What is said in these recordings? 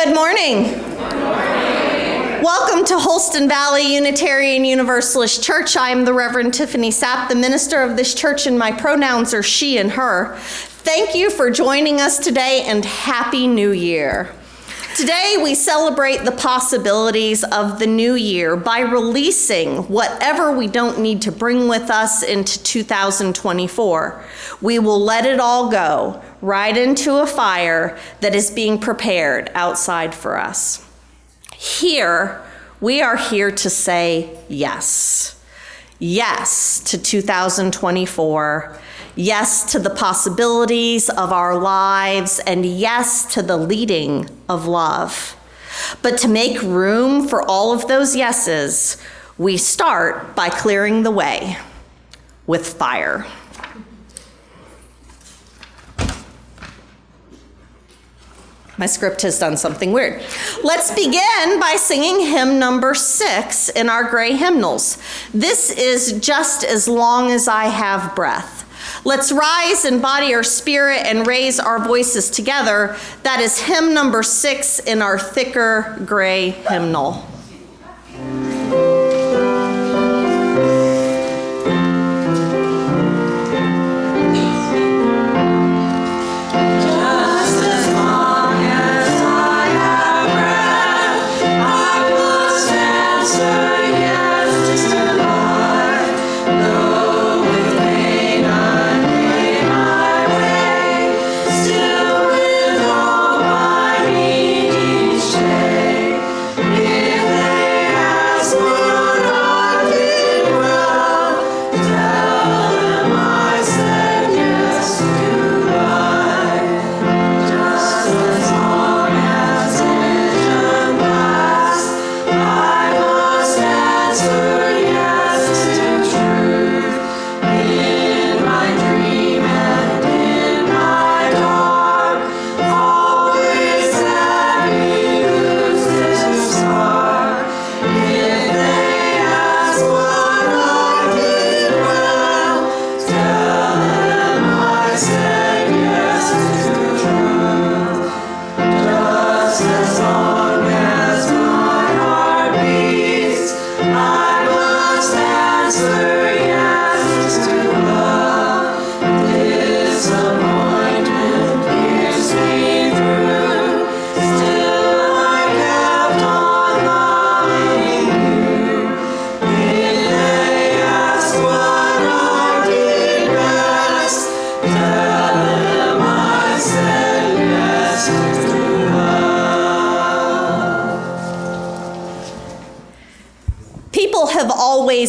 Good morning. Welcome to Holston Valley Unitarian Universalist Church. I am the Reverend Tiffany Sapp, the minister of this church, and my pronouns are she and her. Thank you for joining us today, and Happy New Year. Today we celebrate the possibilities of the new year by releasing whatever we don't need to bring with us into 2024. We will let it all go right into a fire that is being prepared outside for us. Here, we are here to say yes. Yes to 2024. Yes to the possibilities of our lives, and yes to the leading of love. But to make room for all of those yeses, we start by clearing the way with fire. My script has done something weird. Let's begin by singing hymn number 6 in our gray hymnals. This is Just As Long As I Have Breath. Let's rise in body or spirit and raise our voices together. That is hymn number 6 in our thicker gray hymnal.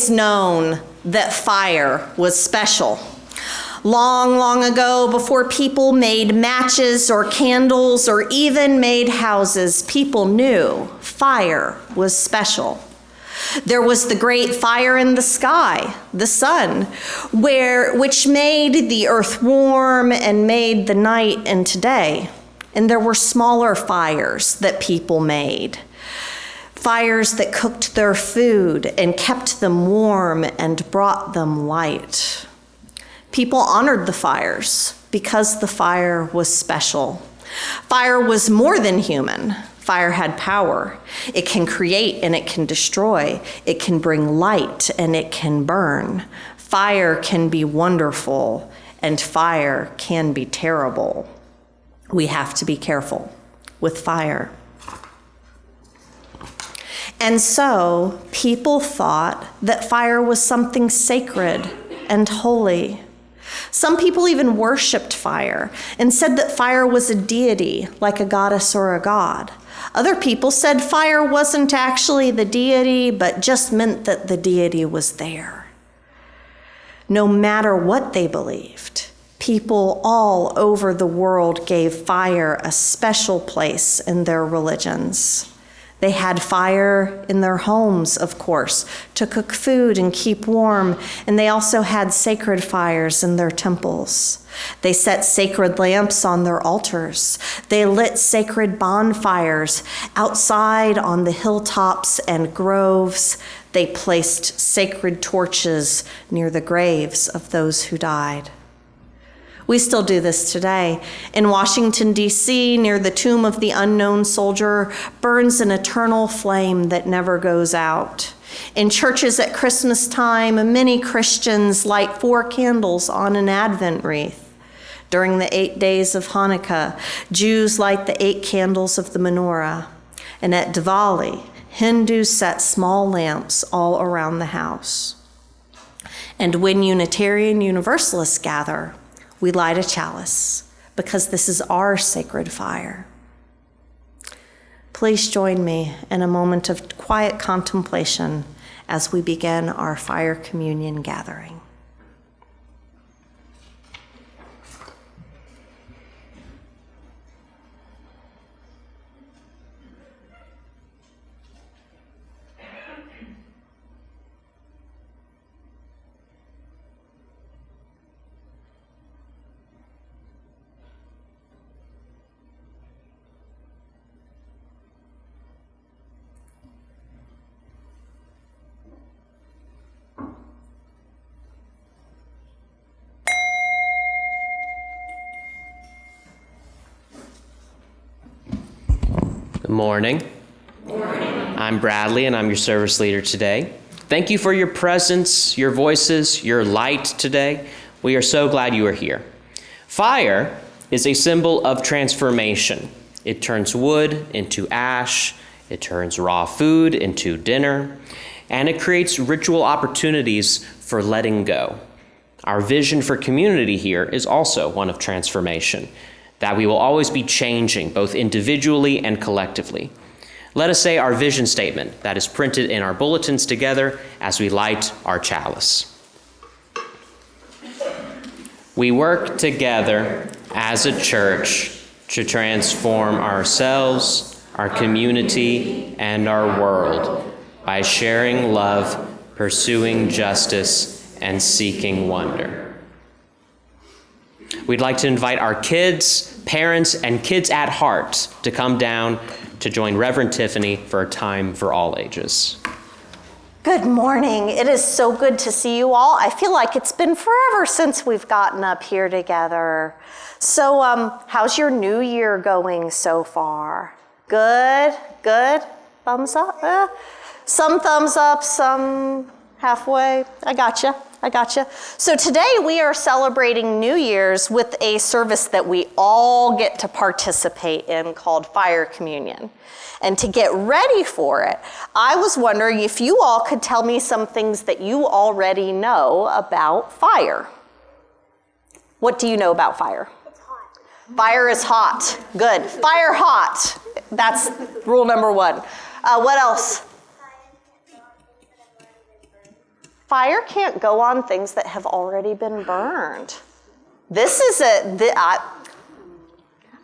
Known that fire was special. Long, long ago, before people made matches or candles or even made houses, people knew fire was special. There was the great fire in the sky, the sun, which made the earth warm and made the night into day. And there were smaller fires that people made. Fires that cooked their food and kept them warm and brought them light. People honored the fires because the fire was special. Fire was more than human. Fire had power. It can create and it can destroy. It can bring light and it can burn. Fire can be wonderful and fire can be terrible. We have to be careful with fire. And so people thought that fire was something sacred and holy. Some people even worshiped fire and said that fire was a deity, like a goddess or a god. Other people said fire wasn't actually the deity, but just meant that the deity was there. No matter what they believed, people all over the world gave fire a special place in their religions. They had fire in their homes, of course, to cook food and keep warm, and they also had sacred fires in their temples. They set sacred lamps on their altars. They lit sacred bonfires outside on the hilltops and groves. They placed sacred torches near the graves of those who died. We still do this today. In Washington, D.C., near the tomb of the unknown soldier, burns an eternal flame that never goes out. In churches at Christmas time, many Christians light 4 candles on an Advent wreath. During the 8 days of Hanukkah, Jews light the 8 candles of the menorah. And at Diwali, Hindus set small lamps all around the house. And when Unitarian Universalists gather, we light a chalice because this is our sacred fire. Please join me in a moment of quiet contemplation as we begin our fire communion gathering. Good morning. I'm Bradley, and I'm your service leader today. Thank you for your presence, your voices, your light today. We are so glad you are here. Fire is a symbol of transformation. It turns wood into ash, it turns raw food into dinner, and it creates ritual opportunities for letting go. Our vision for community here is also one of transformation, that we will always be changing, both individually and collectively. Let us say our vision statement that is printed in our bulletins together as we light our chalice. We work together as a church to transform ourselves, our community, and our world by sharing love, pursuing justice, and seeking wonder. We'd like to invite our kids, parents, and kids at heart to come down to join Reverend Tiffany for a time for all ages. Good morning. It is so good to see you all. I feel like it's been forever since we've gotten up here together. So how's your new year going so far? Good? Good? Thumbs up? Some thumbs up, some halfway. I gotcha. So today we are celebrating New Year's with a service that we all get to participate in called Fire Communion. And to get ready for it, I was wondering if you all could tell me some things that you already know about fire. What do you know about fire? It's hot. Fire is hot. Good. Fire hot. That's rule number 1. What else? Fire can't go on things that have already been burned. This is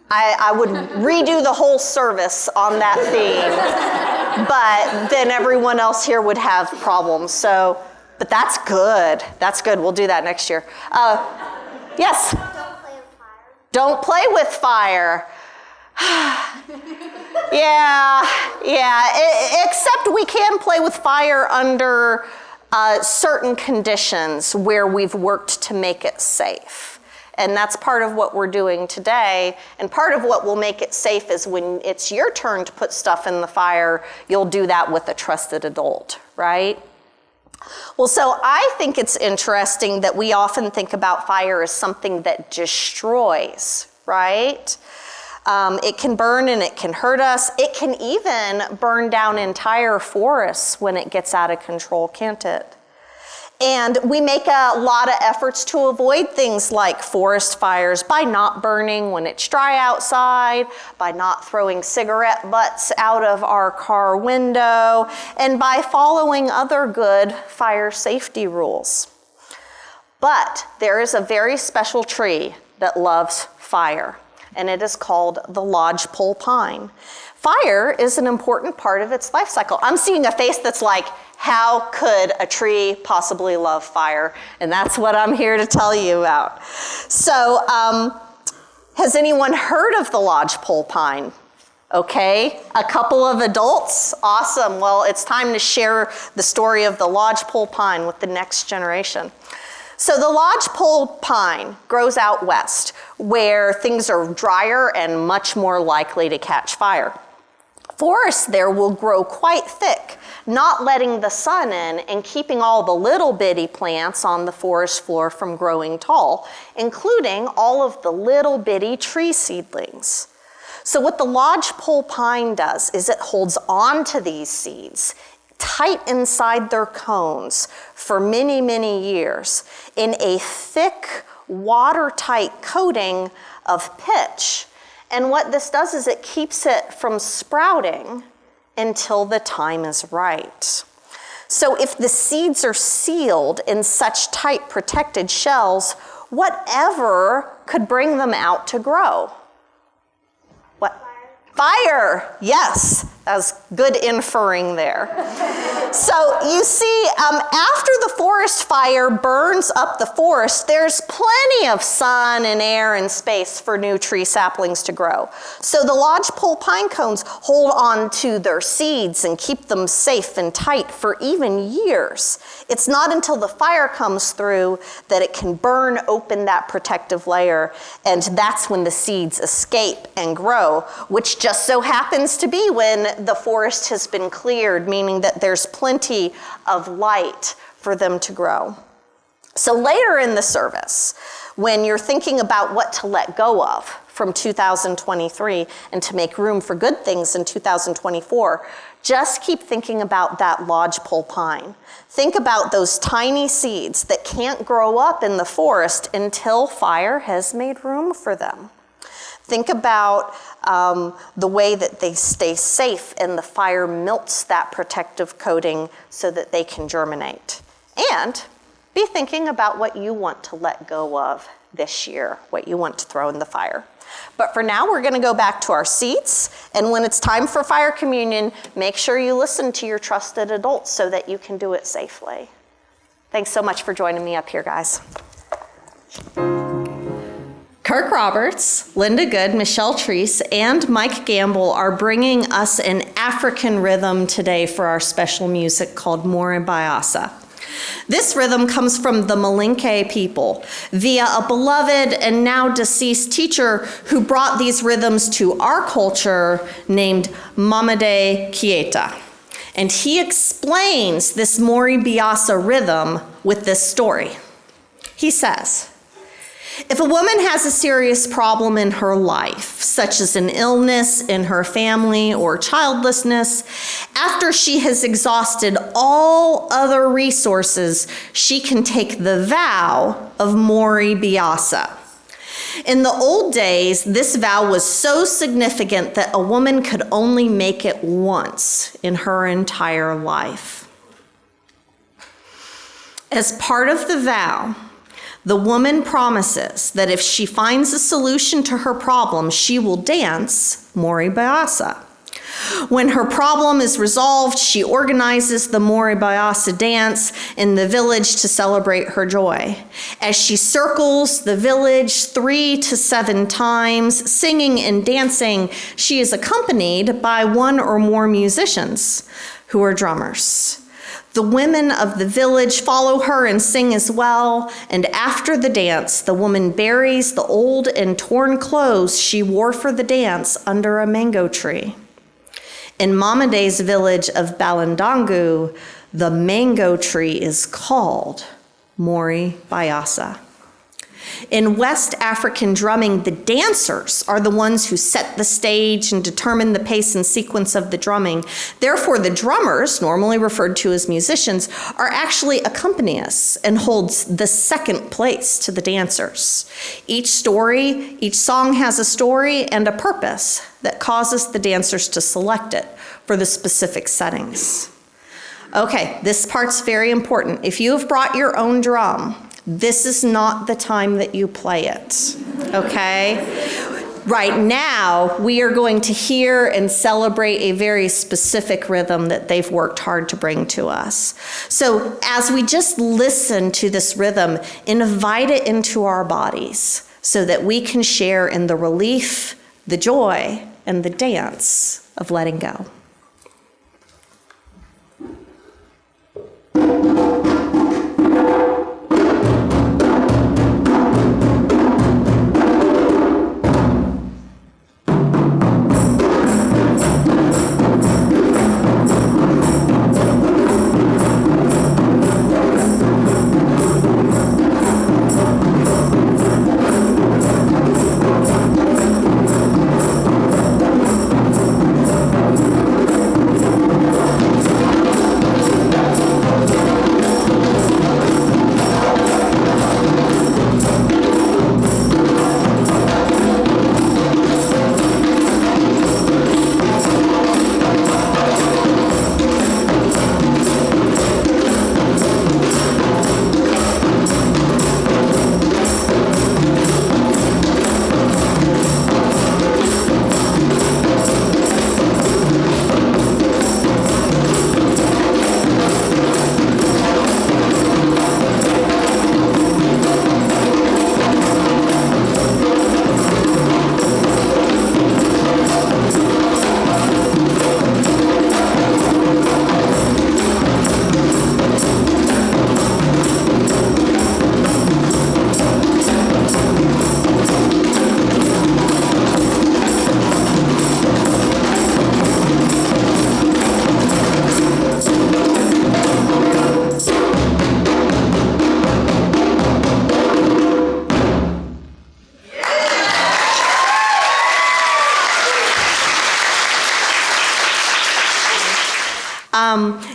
I would redo the whole service on that theme, but then everyone else here would have problems. So, but that's good. That's good. We'll do that next year. Yes? Don't play with fire. Don't play with fire. Yeah. Except we can play with fire under certain conditions where we've worked to make it safe. And that's part of what we're doing today. And part of what will make it safe is when it's your turn to put stuff in the fire, you'll do that with a trusted adult, right? Well, so I think it's interesting that we often think about fire as something that destroys, right? It can burn and it can hurt us. It can even burn down entire forests when it gets out of control, can't it? And we make a lot of efforts to avoid things like forest fires by not burning when it's dry outside, by not throwing cigarette butts out of our car window, and by following other good fire safety rules. But there is a very special tree that loves fire, and it is called the lodgepole pine. Fire is an important part of its life cycle. I'm seeing a face that's like, how could a tree possibly love fire? And that's what I'm here to tell you about. So, has anyone heard of the lodgepole pine? Okay, a couple of adults, awesome. Well, it's time to share the story of the lodgepole pine with the next generation. So the lodgepole pine grows out west, where things are drier and much more likely to catch fire. Forests there will grow quite thick, not letting the sun in and keeping all the little bitty plants on the forest floor from growing tall, including all of the little bitty tree seedlings. So what the lodgepole pine does is it holds on to these seeds tight inside their cones for many, many years in a thick, watertight coating of pitch. And what this does is it keeps it from sprouting until the time is right. So if the seeds are sealed in such tight protected shells, whatever could bring them out to grow? What? Fire, yes. That was good inferring there. So you see, after the forest fire burns up the forest, there's plenty of sun and air and space for new tree saplings to grow. So the lodgepole pine cones hold on to their seeds and keep them safe and tight for even years. It's not until the fire comes through that it can burn open that protective layer, and that's when the seeds escape and grow, which just so happens to be when the forest has been cleared, meaning that there's plenty of light for them to grow. So later in the service, when you're thinking about what to let go of from 2023 and to make room for good things in 2024, just keep thinking about that lodgepole pine. Think about those tiny seeds that can't grow up in the forest until fire has made room for them. Think about the way that they stay safe and the fire melts that protective coating so that they can germinate. And be thinking about what you want to let go of this year, what you want to throw in the fire. But for now, we're gonna go back to our seats, and when it's time for fire communion, make sure you listen to your trusted adults so that you can do it safely. Thanks so much for joining me up here, guys. Kirk Roberts, Linda Good, Michelle Treese, and Mike Gamble are bringing us an African rhythm today for our special music called More Bayasa. This rhythm comes from the Malinke people via a beloved and now deceased teacher who brought these rhythms to our culture named Mamade Kieta. And he explains this Mori Biasa rhythm with this story. He says, if a woman has a serious problem in her life, such as an illness in her family or childlessness, after she has exhausted all other resources, she can take the vow of Mori Biasa. In the old days, this vow was so significant that a woman could only make it once in her entire life. As part of the vow, the woman promises that if she finds a solution to her problem, she will dance Mori Bayasa. When her problem is resolved, she organizes the Mori Bayasa dance in the village to celebrate her joy. As she circles the village 3 to 7 times, singing and dancing, she is accompanied by 1 or more musicians who are drummers. The women of the village follow her and sing as well, and after the dance, the woman buries the old and torn clothes she wore for the dance under a mango tree. In Mamade's village of Balandangu, the mango tree is called Mori Bayasa. In West African drumming, the dancers are the ones who set the stage and determine the pace and sequence of the drumming. Therefore, the drummers, normally referred to as musicians, are actually accompanists and holds the second place to the dancers. Each song has a story and a purpose that causes the dancers to select it for the specific settings. Okay, this part's very important. If you have brought your own drum, this is not the time that you play it, okay? Right now, we are going to hear and celebrate a very specific rhythm that they've worked hard to bring to us. So as we just listen to this rhythm, invite it into our bodies so that we can share in the relief, the joy, and the dance of letting go.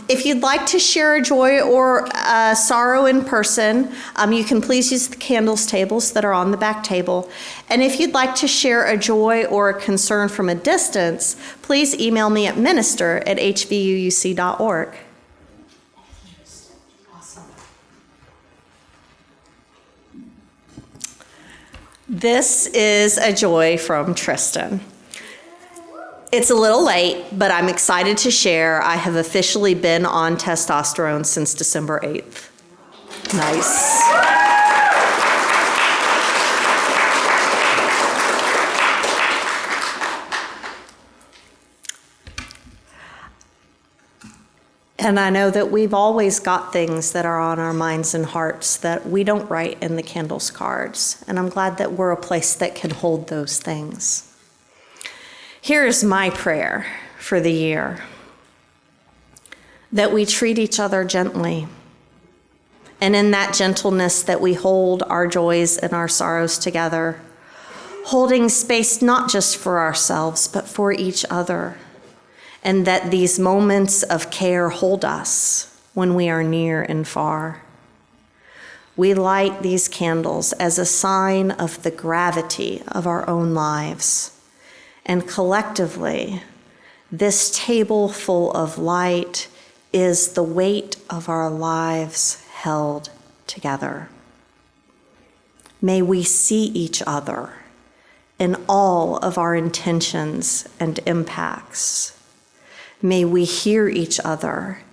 If you'd like to share a joy or a sorrow in person, you can please use the candles tables that are on the back table. And if you'd like to share a joy or a concern from a distance, please email me at minister@hvuuc.org. This is a joy from Tristan. It's a little late, but I'm excited to share. I have officially been on testosterone since December 8th. Nice. And I know that we've always got things that are on our minds and hearts that we don't write in the candles cards. And I'm glad that we're a place that can hold those things. Here is my prayer for the year: that we treat each other gently, and in that gentleness that we hold our joys and our sorrows together, holding space not just for ourselves, but for each other, and that these moments of care hold us when we are near and far. We light these candles as a sign of the gravity of our own lives. And collectively, this table full of light is the weight of our lives held together. May we see each other in all of our intentions and impacts. May we hear each other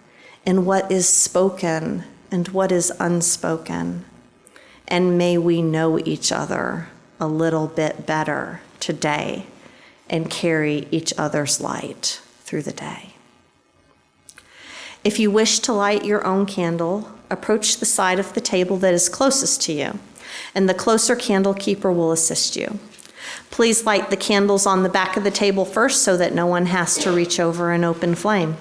in what is spoken and what is unspoken. And may we know each other a little bit better today and carry each other's light through the day. If you wish to light your own candle, approach the side of the table that is closest to you, and the closer candle keeper will assist you. Please light the candles on the back of the table first so that no one has to reach over and open flame.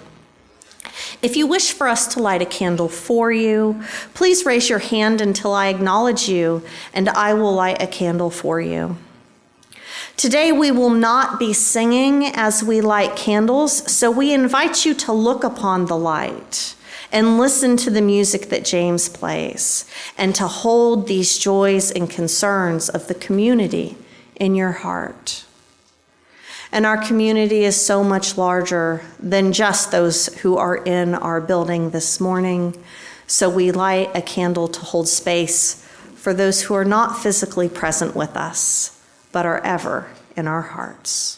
If you wish for us to light a candle for you, please raise your hand until I acknowledge you, and I will light a candle for you. Today we will not be singing as we light candles, so we invite you to look upon the light and listen to the music that James plays, and to hold these joys and concerns of the community in your heart. And our community is so much larger than just those who are in our building this morning, so we light a candle to hold space for those who are not physically present with us, but are ever in our hearts.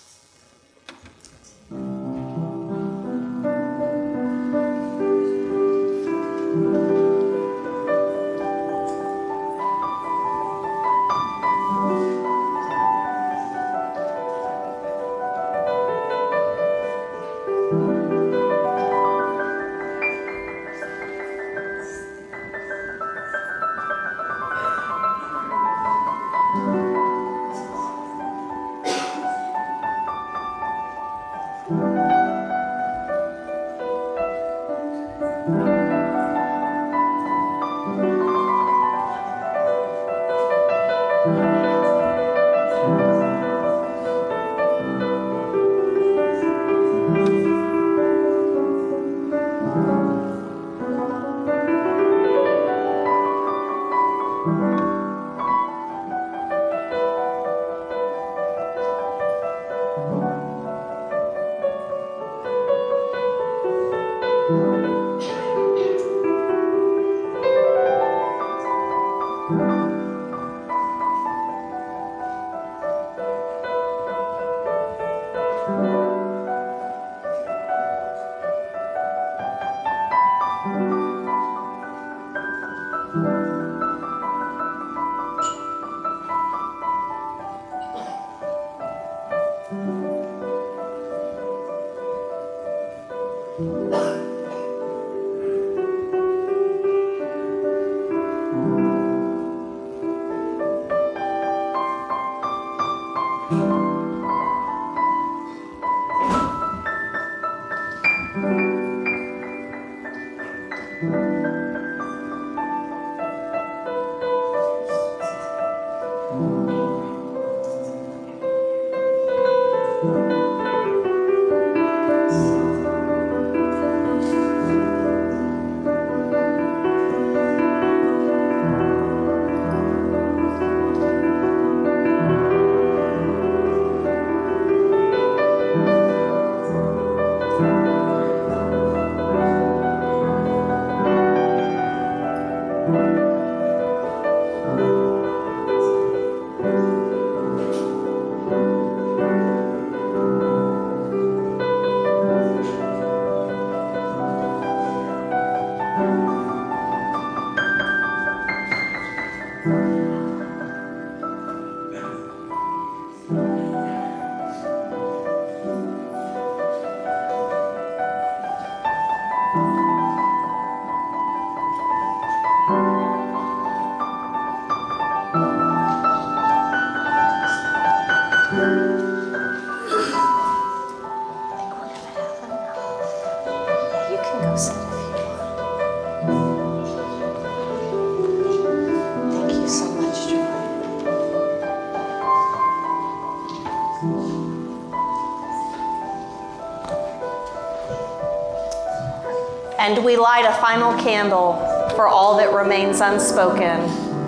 And we light a final candle for all that remains unspoken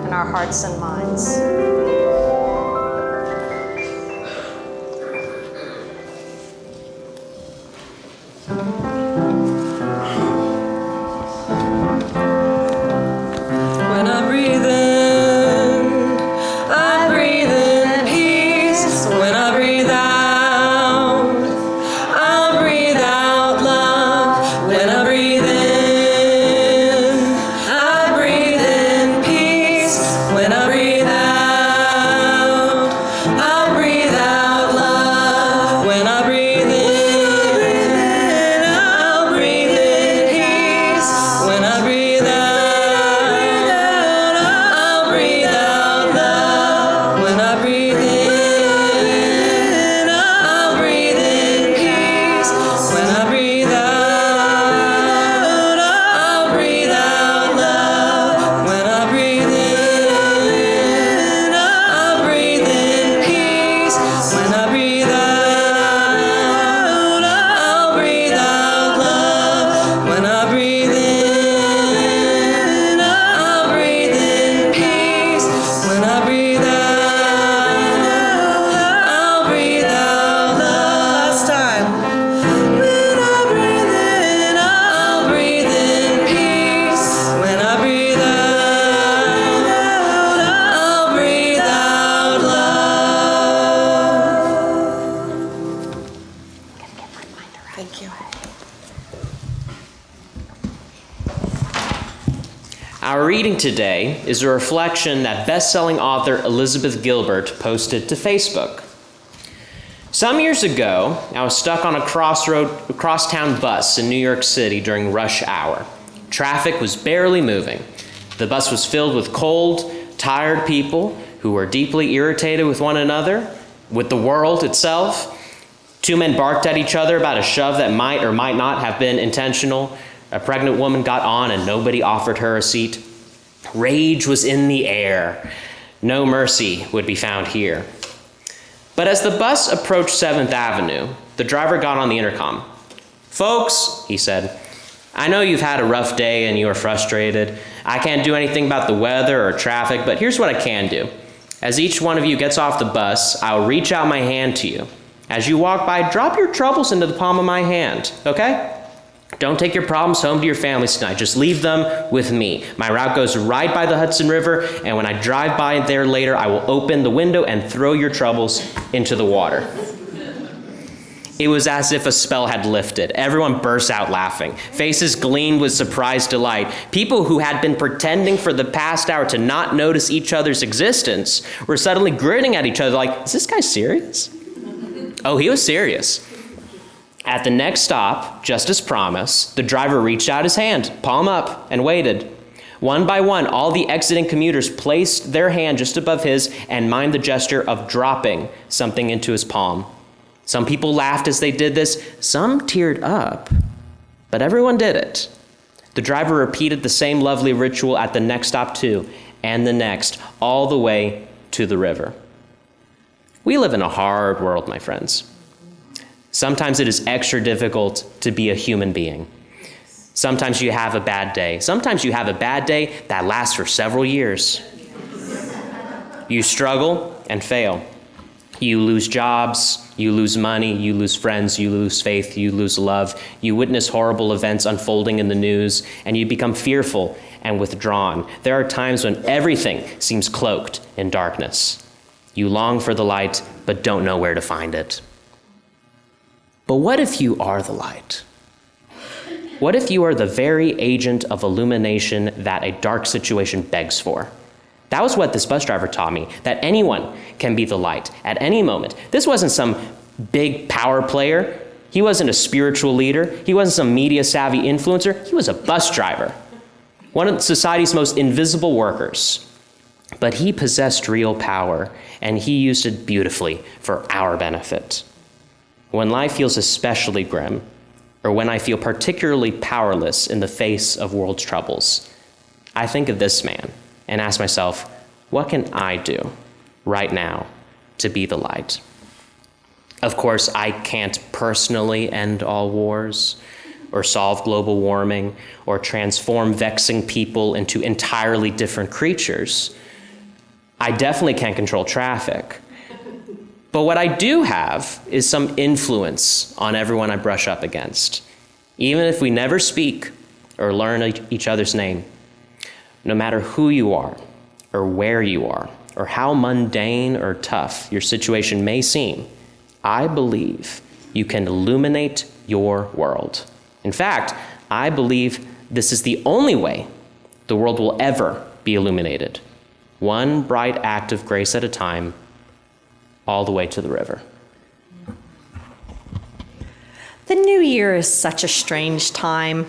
in our hearts and minds. When I breathe in, I breathe in peace. When I breathe out, I breathe out love. When I breathe in, I breathe in peace. When I breathe out, I breathe out love. When I breathe in, I'll breathe in peace. When I breathe out, Our reading today is a reflection that best-selling author Elizabeth Gilbert posted to Facebook. Some years ago, I was stuck on a crosstown bus in New York City during rush hour. Traffic was barely moving. The bus was filled with cold, tired people who were deeply irritated with one another, with the world itself. Two men barked at each other about a shove that might or might not have been intentional. A pregnant woman got on and nobody offered her a seat. Rage was in the air. No mercy would be found here. But as the bus approached 7th Avenue, the driver got on the intercom. "Folks," he said, "I know you've had a rough day and you are frustrated. I can't do anything about the weather or traffic, but here's what I can do. As each one of you gets off the bus, I'll reach out my hand to you. As you walk by, drop your troubles into the palm of my hand, okay? Don't take your problems home to your families tonight. Just leave them with me. My route goes right by the Hudson River, and when I drive by there later, I will open the window and throw your troubles into the water." It was as if a spell had lifted. Everyone burst out laughing. Faces gleamed with surprised delight. People who had been pretending for the past hour to not notice each other's existence were suddenly grinning at each other like, "Is this guy serious?" Oh, he was serious. At the next stop, just as promised, the driver reached out his hand, palm up, and waited. One by one, all the exiting commuters placed their hand just above his and mimed the gesture of dropping something into his palm. Some people laughed as they did this, some teared up, but everyone did it. The driver repeated the same lovely ritual at the next stop too, and the next, all the way to the river. We live in a hard world, my friends. Sometimes it is extra difficult to be a human being. Sometimes you have a bad day. Sometimes you have a bad day that lasts for several years. You struggle and fail. You lose jobs, you lose money, you lose friends, you lose faith, you lose love. You witness horrible events unfolding in the news, and you become fearful and withdrawn. There are times when everything seems cloaked in darkness. You long for the light, but don't know where to find it. But what if you are the light? What if you are the very agent of illumination that a dark situation begs for? That was what this bus driver taught me, that anyone can be the light at any moment. This wasn't some big power player. He wasn't a spiritual leader. He wasn't some media-savvy influencer. He was a bus driver, one of society's most invisible workers. But he possessed real power, and he used it beautifully for our benefit. When life feels especially grim, or when I feel particularly powerless in the face of world's troubles, I think of this man and ask myself, what can I do right now to be the light? Of course, I can't personally end all wars, or solve global warming, or transform vexing people into entirely different creatures. I definitely can't control traffic. But what I do have is some influence on everyone I brush up against, even if we never speak or learn each other's name. No matter who you are, or where you are, or how mundane or tough your situation may seem, I believe you can illuminate your world. In fact, I believe this is the only way the world will ever be illuminated, one bright act of grace at a time, all the way to the river. The new year is such a strange time.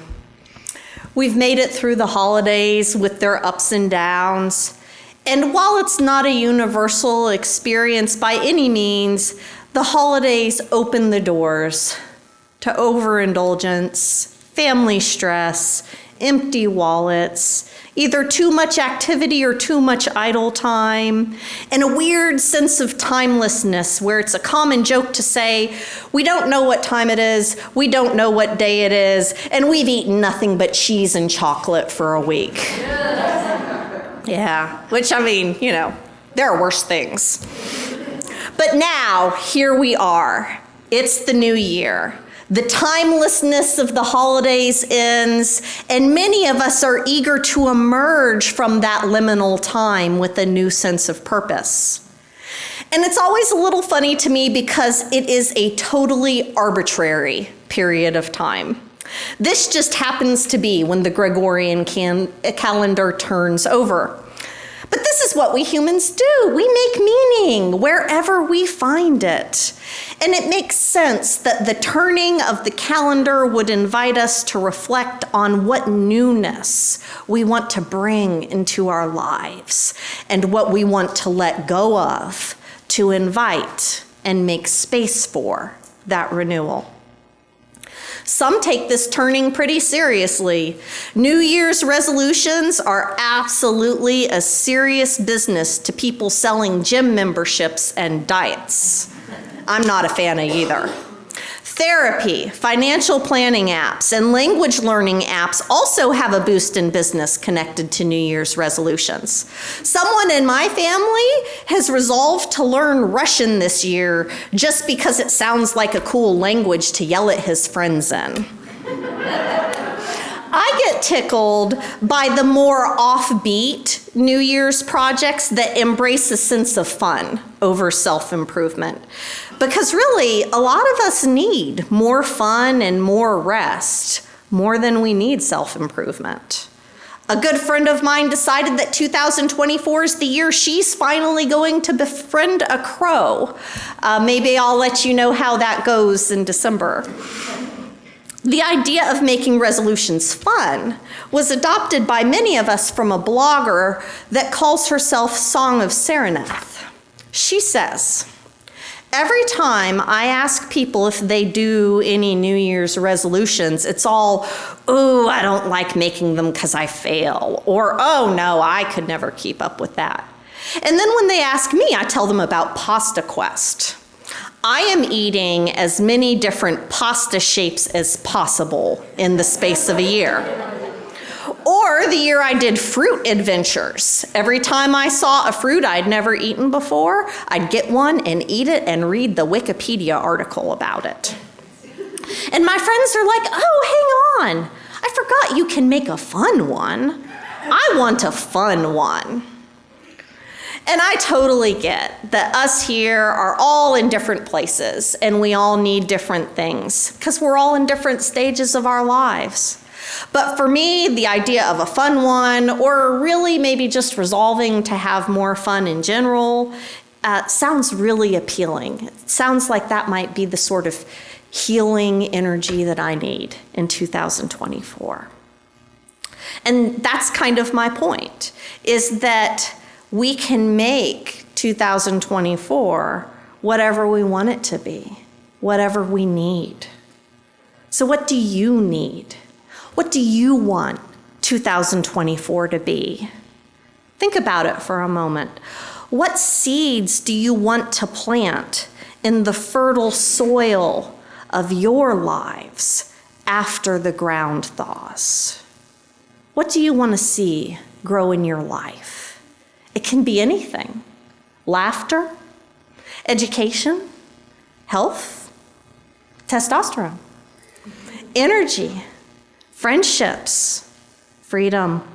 We've made it through the holidays with their ups and downs. And while it's not a universal experience by any means, the holidays open the doors to overindulgence, family stress, empty wallets, either too much activity or too much idle time, and a weird sense of timelessness where it's a common joke to say, we don't know what time it is, we don't know what day it is, and we've eaten nothing but cheese and chocolate for a week. Yeah, which I mean, there are worse things. But now, here we are. It's the new year. The timelessness of the holidays ends, and many of us are eager to emerge from that liminal time with a new sense of purpose. And it's always a little funny to me because it is a totally arbitrary period of time. This just happens to be when the Gregorian calendar turns over. But this is what we humans do. We make meaning wherever we find it. And it makes sense that the turning of the calendar would invite us to reflect on what newness we want to bring into our lives and what we want to let go of to invite and make space for that renewal. Some take this turning pretty seriously. New Year's resolutions are absolutely a serious business to people selling gym memberships and diets. I'm not a fan of either. Therapy, financial planning apps, and language learning apps also have a boost in business connected to New Year's resolutions. Someone in my family has resolved to learn Russian this year just because it sounds like a cool language to yell at his friends in. I get tickled by the more offbeat New Year's projects that embrace a sense of fun over self-improvement. Because really, a lot of us need more fun and more rest, more than we need self-improvement. A good friend of mine decided that 2024 is the year she's finally going to befriend a crow. Maybe I'll let you know how that goes in December. The idea of making resolutions fun was adopted by many of us from a blogger that calls herself Song of Sereneth. She says, every time I ask people if they do any New Year's resolutions, it's all, ooh, I don't like making them because I fail, or oh no, I could never keep up with that. And then when they ask me, I tell them about Pasta Quest. I am eating as many different pasta shapes as possible in the space of a year. Or the year I did fruit adventures. Every time I saw a fruit I'd never eaten before, I'd get one and eat it and read the Wikipedia article about it. And my friends are like, oh, hang on. I forgot you can make a fun one. I want a fun one. And I totally get that us here are all in different places and we all need different things because we're all in different stages of our lives. But for me, the idea of a fun one, or really maybe just resolving to have more fun in general, sounds really appealing. It sounds like that might be the sort of healing energy that I need in 2024. And that's kind of my point, is that we can make 2024 whatever we want it to be, whatever we need. So what do you need? What do you want 2024 to be? Think about it for a moment. What seeds do you want to plant in the fertile soil of your lives after the ground thaws? What do you want to see grow in your life? It can be anything. Laughter, education, health, testosterone, energy, friendships, freedom,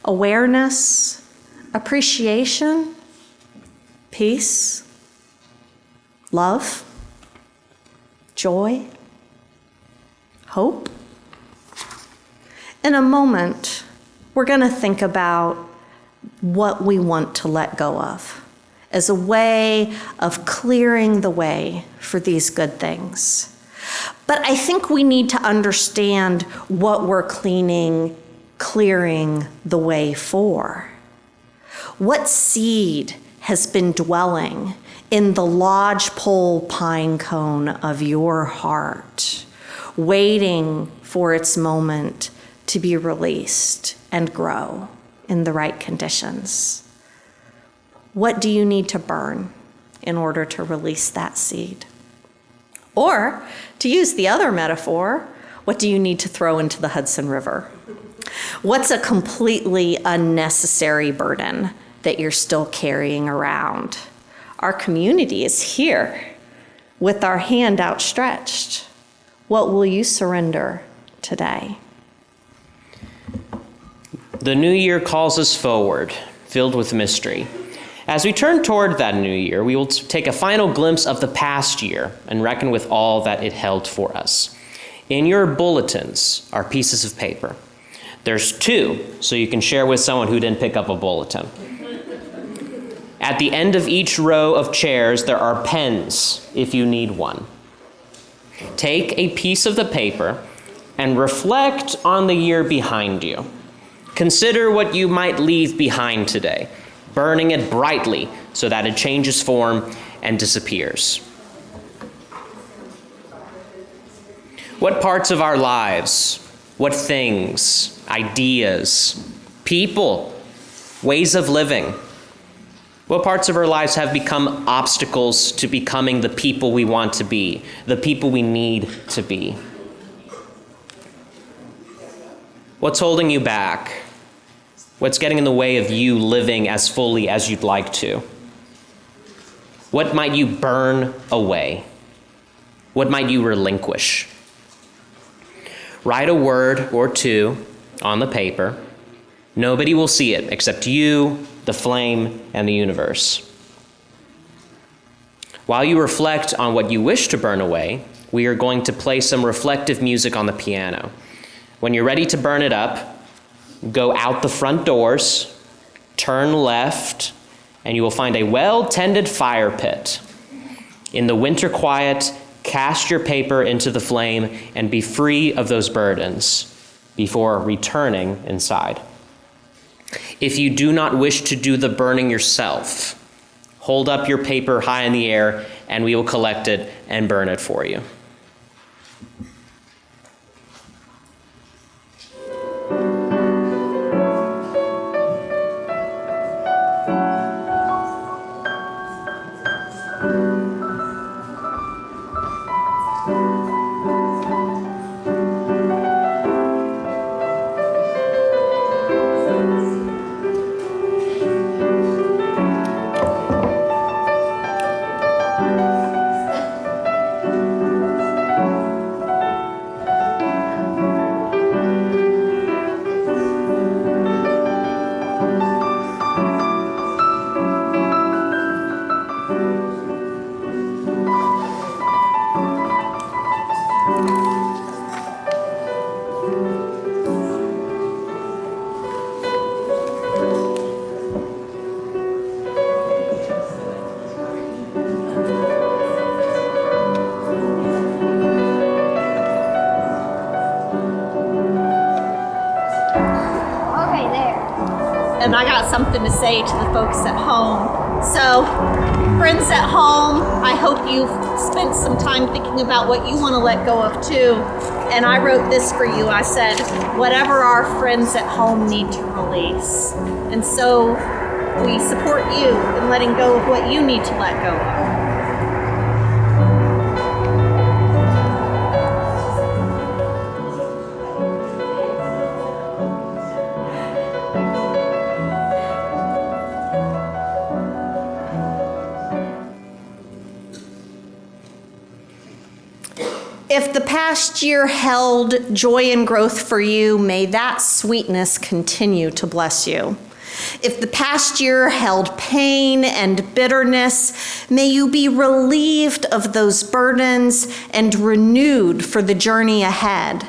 awareness, appreciation, peace, love, joy, hope. In a moment, we're going to think about what we want to let go of as a way of clearing the way for these good things. But I think we need to understand what we're clearing the way for. What seed has been dwelling in the lodgepole pine cone of your heart, waiting for its moment to be released and grow in the right conditions? What do you need to burn in order to release that seed? Or, to use the other metaphor, what do you need to throw into the Hudson River? What's a completely unnecessary burden that you're still carrying around? Our community is here with our hand outstretched. What will you surrender today? The new year calls us forward, filled with mystery. As we turn toward that new year, we will take a final glimpse of the past year and reckon with all that it held for us. In your bulletins are pieces of paper. There's 2, so you can share with someone who didn't pick up a bulletin. At the end of each row of chairs, there are pens if you need one. Take a piece of the paper and reflect on the year behind you. Consider what you might leave behind today, burning it brightly so that it changes form and disappears. What parts of our lives, what things, ideas, people, ways of living, what parts of our lives have become obstacles to becoming the people we want to be, the people we need to be? What's holding you back? What's getting in the way of you living as fully as you'd like to? What might you burn away? What might you relinquish? Write a word or 2 on the paper. Nobody will see it except you, the flame, and the universe. While you reflect on what you wish to burn away, we are going to play some reflective music on the piano. When you're ready to burn it up, go out the front doors, turn left, and you will find a well-tended fire pit. In the winter quiet, cast your paper into the flame and be free of those burdens before returning inside. If you do not wish to do the burning yourself, hold up your paper high in the air and we will collect it and burn it for you. And I got something to say to the folks at home. So, friends at home, I hope you've spent some time thinking about what you want to let go of too. And I wrote this for you. I said, whatever our friends at home need to release. And so we support you in letting go of what you need to let go of. If the past year held joy and growth for you, may that sweetness continue to bless you. If the past year held pain and bitterness, may you be relieved of those burdens and renewed for the journey ahead.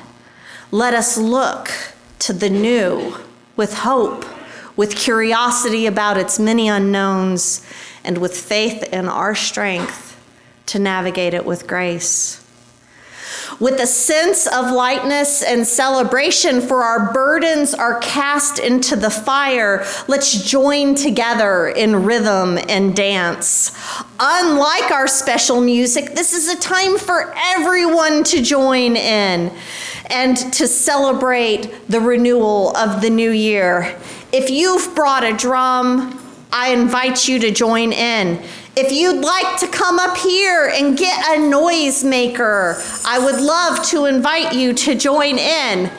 Let us look to the new with hope, with curiosity about its many unknowns, and with faith in our strength to navigate it with grace. With a sense of lightness and celebration, for our burdens are cast into the fire, let's join together in rhythm and dance. Unlike our special music, this is a time for everyone to join in and to celebrate the renewal of the new year. If you've brought a drum, I invite you to join in. If you'd like to come up here and get a noisemaker, I would love to invite you to join in.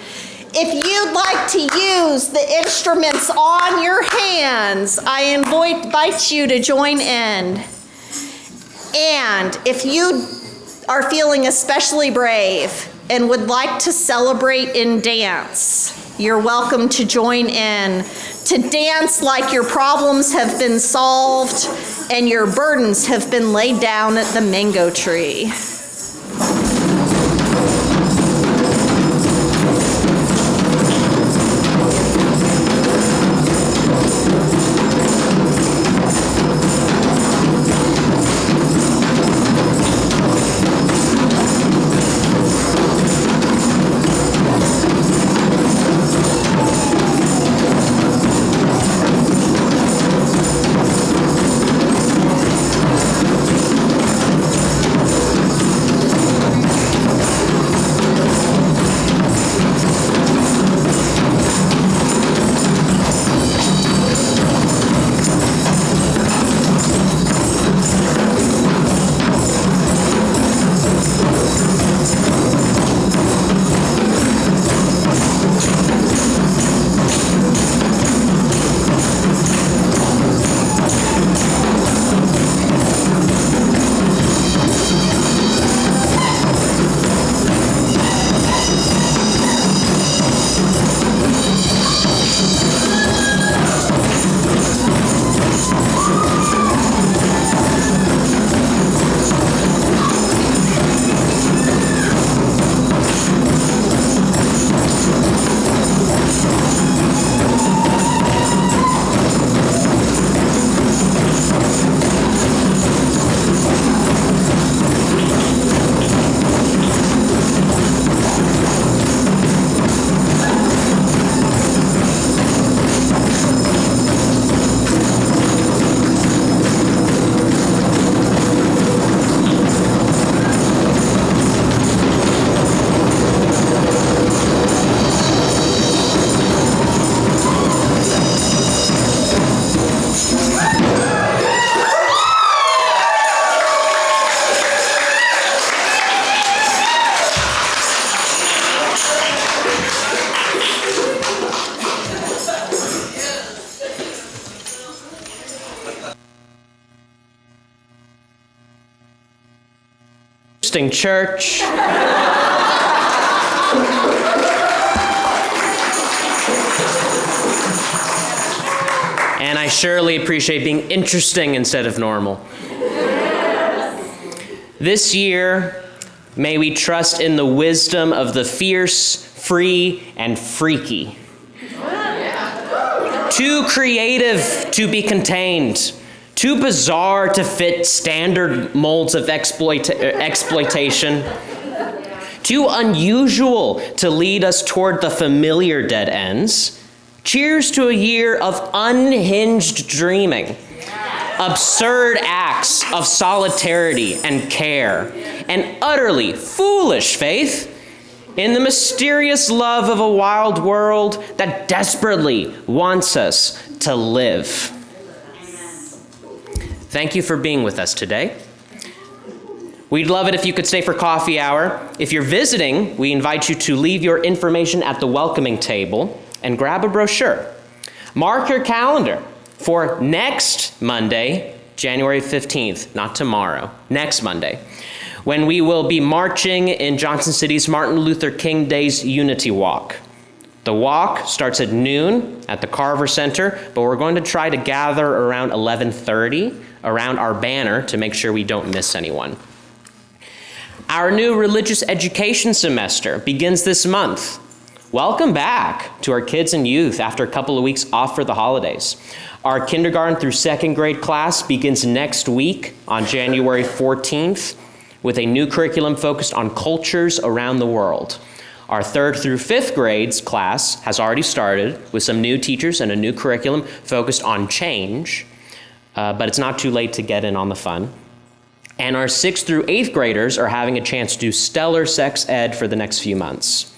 If you'd like to use the instruments on your hands, I invite you to join in. And if you are feeling especially brave and would like to celebrate in dance, you're welcome to join in, to dance like your problems have been solved and your burdens have been laid down at the mango tree. Interesting church. And I surely appreciate being interesting instead of normal. This year, may we trust in the wisdom of the fierce, free, and freaky. Too creative to be contained. Too bizarre to fit standard molds of exploitation. Too unusual to lead us toward the familiar dead ends. Cheers to a year of unhinged dreaming, absurd acts of solidarity and care, and utterly foolish faith in the mysterious love of a wild world that desperately wants us to live. Thank you for being with us today. We'd love it if you could stay for coffee hour. If you're visiting, we invite you to leave your information at the welcoming table and grab a brochure. Mark your calendar for next Monday, January 15th, not tomorrow, next Monday, when we will be marching in Johnson City's Martin Luther King Day's Unity Walk. The walk starts at noon at the Carver Center, but we're going to try to gather around 11:30 around our banner to make sure we don't miss anyone. Our new religious education semester begins this month. Welcome back to our kids and youth after a couple of weeks off for the holidays. Our kindergarten through second grade class begins next week on January 14th with a new curriculum focused on cultures around the world. Our third through fifth grades class has already started with some new teachers and a new curriculum focused on change, but it's not too late to get in on the fun. And our sixth through eighth graders are having a chance to do stellar sex ed for the next few months.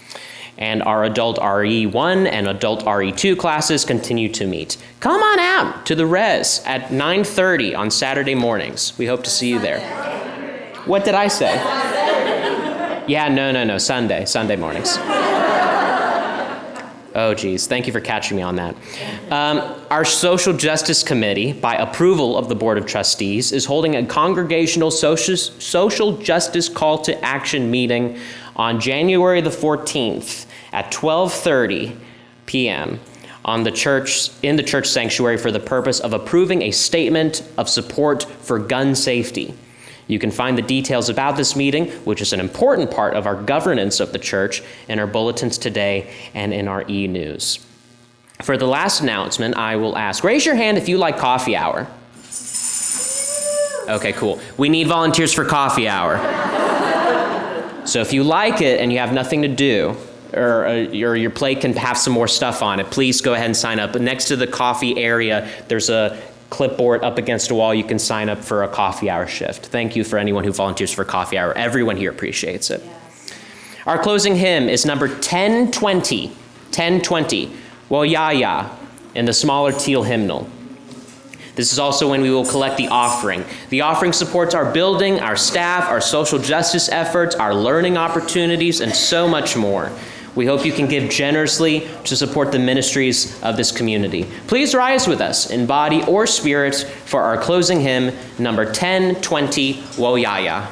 And our adult RE1 and adult RE2 classes continue to meet. Come on out to the res at 9:30 on Saturday mornings. We hope to see you there. What did I say? Yeah, no, Sunday mornings. Oh, geez, thank you for catching me on that. Our Social Justice Committee, by approval of the Board of Trustees, is holding a congregational social justice call to action meeting on January the 14th at 12:30 p.m. in the church sanctuary for the purpose of approving a statement of support for gun safety. You can find the details about this meeting, which is an important part of our governance of the church, in our bulletins today and in our e-news. For the last announcement, I will ask, raise your hand if you like coffee hour. Okay, cool. We need volunteers for coffee hour. So if you like it and you have nothing to do, or your plate can have some more stuff on it, please go ahead and sign up. Next to the coffee area, there's a clipboard up against a wall. You can sign up for a coffee hour shift. Thank you for anyone who volunteers for coffee hour. Everyone here appreciates it. Yes. Our closing hymn is number 1020. 1020. Well, ya, in the smaller teal hymnal. This is also when we will collect the offering. The offering supports our building, our staff, our social justice efforts, our learning opportunities, and so much more. We hope you can give generously to support the ministries of this community. Please rise with us in body or spirit for our closing hymn, number 1020, Woyaya.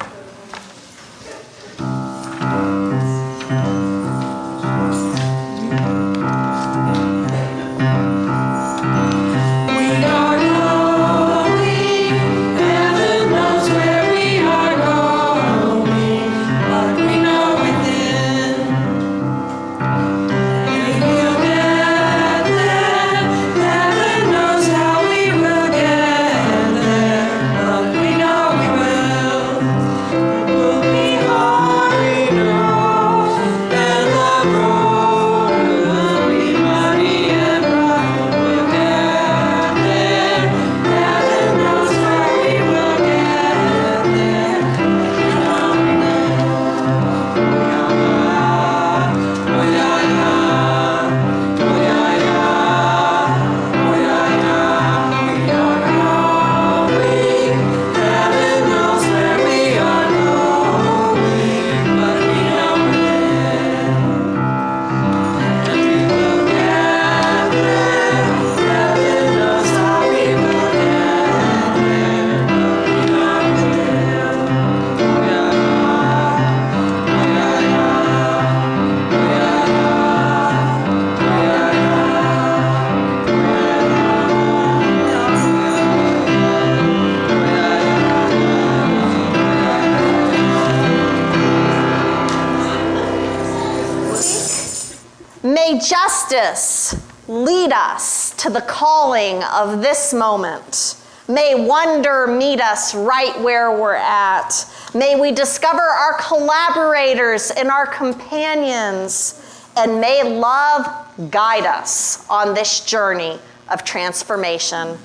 May justice lead us to the calling of this moment. May wonder meet us right where we're at. May we discover our collaborators and our companions, and may love guide us on this journey of transformation.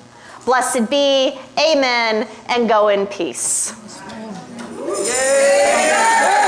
Blessed be, amen, and go in peace. Yay!